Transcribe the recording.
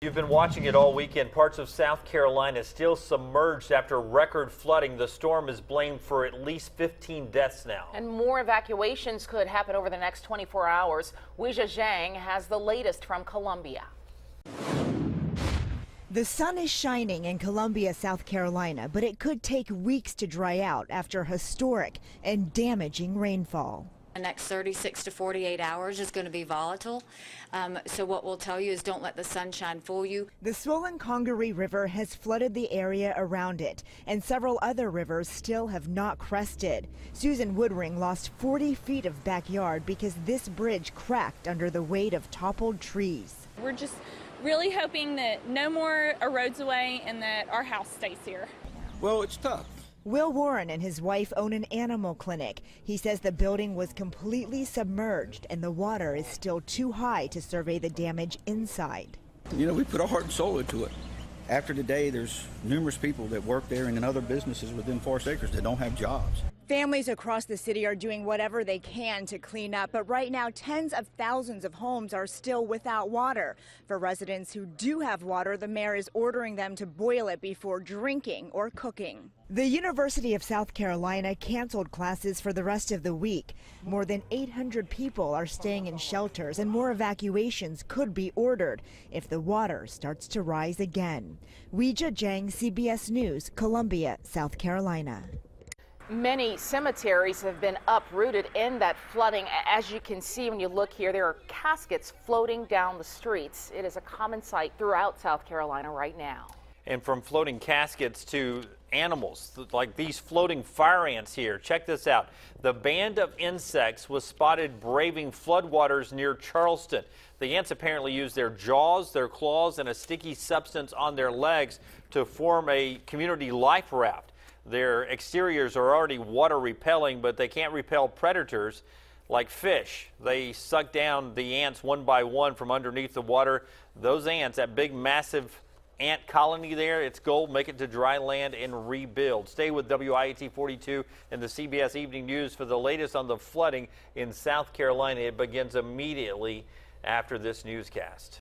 You've been watching it all weekend. Parts of South Carolina still submerged after record flooding. The storm is blamed for at least 15 deaths now. And more evacuations could happen over the next 24 hours. Weijia Zhang has the latest from Columbia. The sun is shining in Columbia, South Carolina, but it could take weeks to dry out after historic and damaging rainfall. The next 36 to 48 hours is going to be volatile. So what we'll tell you is don't let the sunshine fool you. The swollen Congaree River has flooded the area around it, and several other rivers still have not crested. Susan Woodring lost 40 feet of backyard because this bridge cracked under the weight of toppled trees. We're just really hoping that no more erodes away and that our house stays here. Well, it's tough. Will Warren and his wife own an animal clinic. He says the building was completely submerged and the water is still too high to survey the damage inside. You know, we put our heart and soul into it. After today, there's numerous people that work there and in other businesses within Forest Acres that don't have jobs. Families across the city are doing whatever they can to clean up, but right now tens of thousands of homes are still without water. For residents who do have water, the mayor is ordering them to boil it before drinking or cooking. The University of South Carolina canceled classes for the rest of the week. More than 800 people are staying in shelters, and more evacuations could be ordered if the water starts to rise again. Weijia Zhang, CBS News, Columbia, South Carolina. Many cemeteries have been uprooted in that flooding. As you can see when you look here, there are caskets floating down the streets. It is a common sight throughout South Carolina right now. And from floating caskets to animals, like these floating fire ants here. Check this out. The band of insects was spotted braving floodwaters near Charleston. The ants apparently use their jaws, their claws, and a sticky substance on their legs to form a community life raft. Their exteriors are already water repelling, but they can't repel predators like fish. They suck down the ants one by one from underneath the water. Those ants, that big massive ant colony there, its goal, make it to dry land and rebuild. Stay with WIAT 42 and the CBS Evening News for the latest on the flooding in South Carolina. It begins immediately after this newscast.